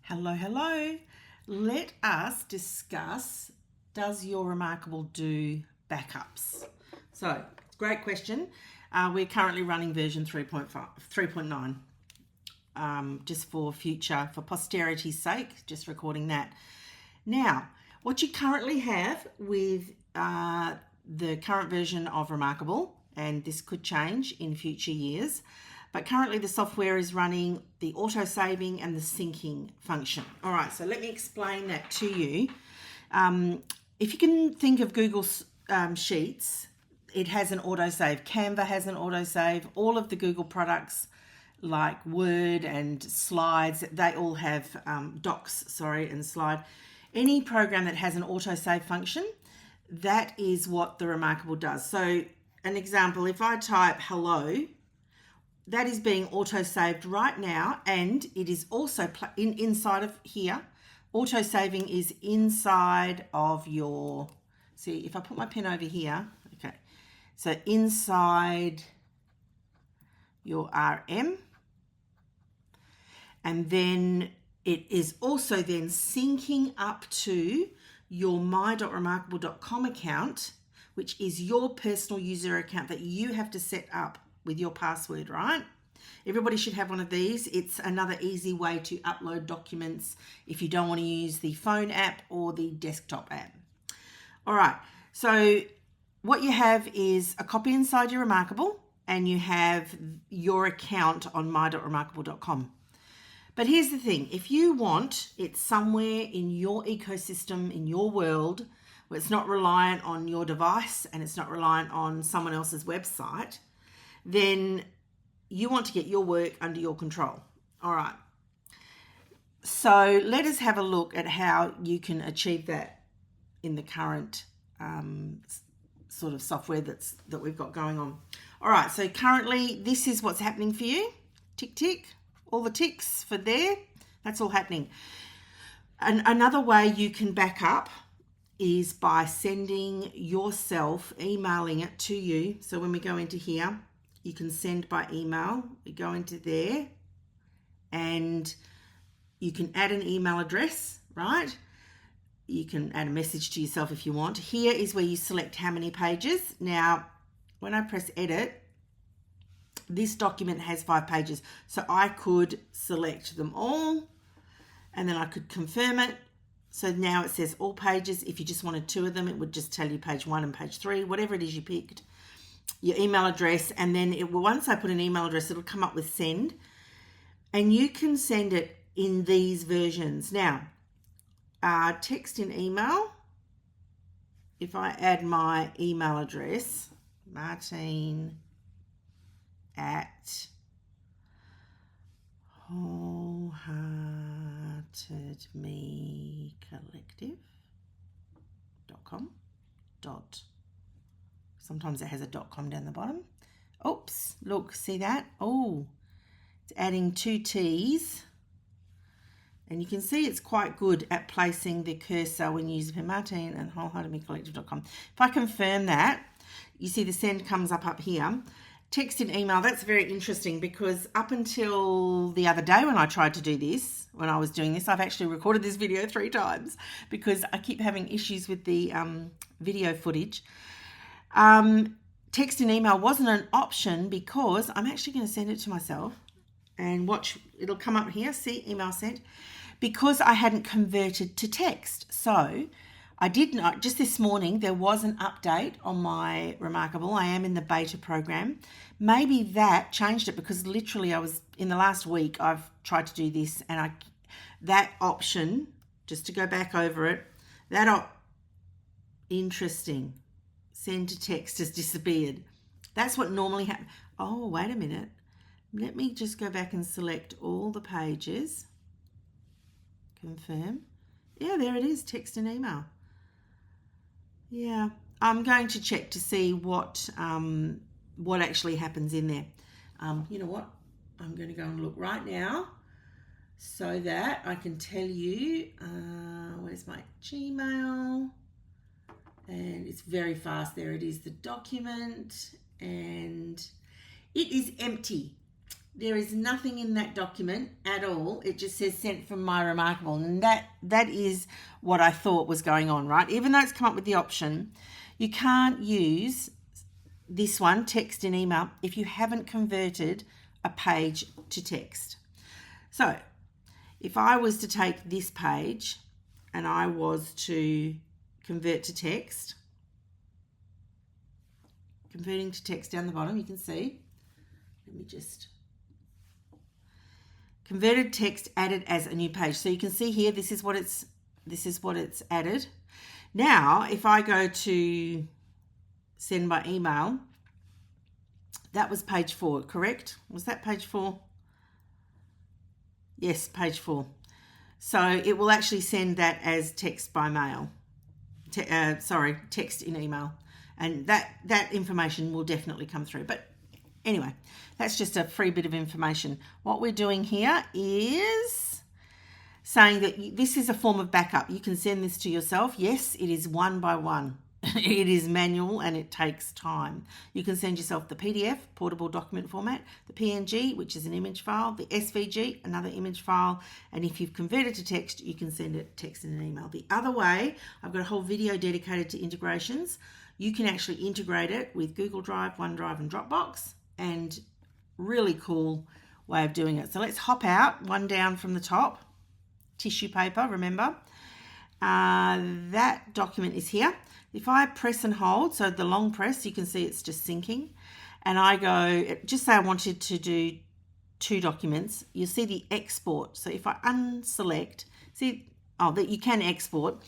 Hello, hello. Let us discuss, does your reMarkable do backups? So, great question. We're currently running version 3.9, just for future, for posterity's sake, just recording that. Now, what you currently have with the current version of reMarkable, and this could change in future years, but currently the software is running the auto-saving and the syncing function. All right, so let me explain that to you. If you can think of Google Sheets, it has an autosave. Canva has an autosave. All of the Google products like Word and Slides, they all have Docs, and Slide. Any program that has an autosave function, that is what the reMarkable does. So an example, if I type hello, that is being auto-saved right now, and it is also inside of here. Auto-saving is inside of your, see, if I put my pen over here, okay, so inside your RM, and then it is also then syncing up to your my.remarkable.com account, which is your personal user account that you have to set up with your password, right? Everybody should have one of these. It's another easy way to upload documents if you don't want to use the phone app or the desktop app. All right, so what you have is a copy inside your reMarkable, and you have your account on my.remarkable.com. But here's the thing, if you want it somewhere in your ecosystem, in your world, where it's not reliant on your device and it's not reliant on someone else's website, then you want to get your work under your control. All right. So let us have a look at how you can achieve that in the current sort of software that we've got going on. All right. So currently this is what's happening for you. Tick, tick, all the ticks for there. That's all happening. And another way you can back up is by sending yourself, emailing it to you. So when we go into here, you can send by email. We go into there and you can add an email address, right? You can add a message to yourself if you want. Here is where you select how many pages. Now, when I press edit, this document has 5 pages. So I could select them all and then I could confirm it. So now it says all pages. If you just wanted 2 of them, it would just tell you page 1 and page 3, whatever it is you picked. Your email address, and then once I put an email address, it'll come up with send, and you can send it in these versions. Now, text in email, if I add my email address, Martine at wholeheartedmecollective.com. Sometimes it has a .com down the bottom. Oops, look, see that? Oh, it's adding 2 T's. And you can see it's quite good at placing the cursor when you use Martine and wholeheartedmecollective.com. If I confirm that, you see the send comes up here. Text in email, that's very interesting because up until the other day when I tried to do this, when I was doing this, I've actually recorded this video 3 times because I keep having issues with the video footage. Text and email wasn't an option because I'm actually going to send it to myself and watch, it'll come up here, see email sent, because I hadn't converted to text. So I did not, just this morning, there was an update on my reMarkable. I am in the beta program. Maybe that changed it because literally in the last week, I've tried to do this and that option, just to go back over it, interesting. Send to text has disappeared. That's what normally happens. Oh, wait a minute. Let me just go back and select all the pages. Confirm. Yeah, there it is, text and email. Yeah, I'm going to check to see what actually happens in there. You know what? I'm going to go and look right now so that I can tell you, where's my Gmail? And it's very fast. There it is, the document, and it is empty. There is nothing in that document at all. It just says sent from my reMarkable. And that is what I thought was going on, right? Even though it's come up with the option, you can't use this one, text and email, if you haven't converted a page to text. So if I was to take this page and I was to convert to text, converting to text down the bottom, you can see, let me just, converted text added as a new page. So you can see here, this is what it's added. Now, if I go to send by email, that was page 4, correct? Was that page 4? Yes, page 4. So it will actually send that as text by mail. Text in email. And that information will definitely come through. But anyway, that's just a free bit of information. What we're doing here is saying that this is a form of backup. You can send this to yourself. Yes, it is one by one. It is manual and it takes time. You can send yourself the PDF, portable document format, the PNG, which is an image file, the SVG, another image file, and if you've converted to text, you can send it text in an email. The other way, I've got a whole video dedicated to integrations. You can actually integrate it with Google Drive, OneDrive, and Dropbox, and really cool way of doing it. So let's hop out, one down from the top, tissue paper, remember. That document is here. If I press and hold, so the long press, you can see it's just syncing, and I go, just say I wanted to do 2 documents, you'll see the export. So if I unselect, that you can export,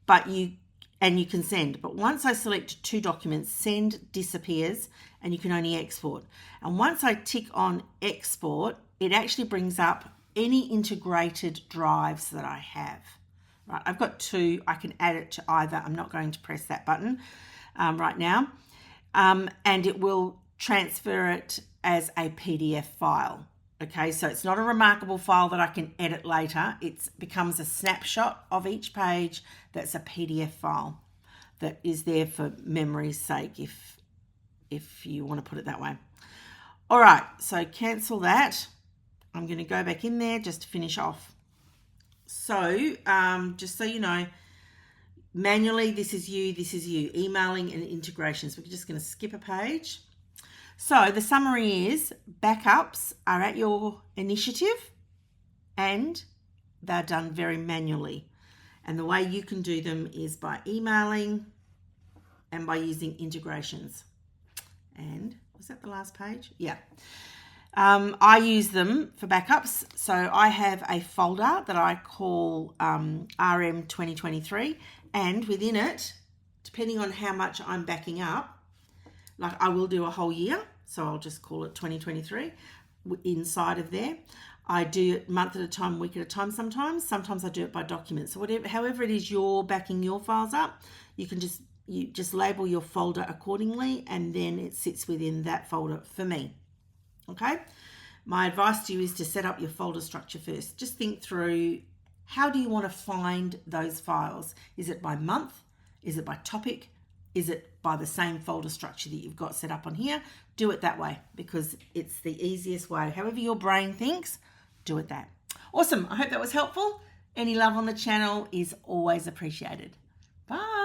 and you can send. But once I select 2 documents, send disappears and you can only export. And once I tick on export, it actually brings up any integrated drives that I have. Right, I've got 2. I can add it to either. I'm not going to press that button right now. And it will transfer it as a PDF file. Okay, so it's not a reMarkable file that I can edit later. It becomes a snapshot of each page that's a PDF file that is there for memory's sake, if you want to put it that way. All right, so cancel that. I'm going to go back in there just to finish off. So just so you know, manually, this is you, emailing and integrations. We're just going to skip a page. So the summary is backups are at your initiative and they're done very manually. And the way you can do them is by emailing and by using integrations. And was that the last page? Yeah. I use them for backups. So I have a folder that I call RM 2023, and within it, depending on how much I'm backing up, like I will do a whole year, so I'll just call it 2023 inside of there. I do it month at a time, week at a time sometimes. Sometimes I do it by document. So however it is you're backing your files up, you can just label your folder accordingly, and then it sits within that folder for me. Okay? My advice to you is to set up your folder structure first. Just think through, how do you want to find those files? Is it by month? Is it by topic? Is it by the same folder structure that you've got set up on here? Do it that way because it's the easiest way. However your brain thinks, do it that. Awesome. I hope that was helpful. Any love on the channel is always appreciated. Bye.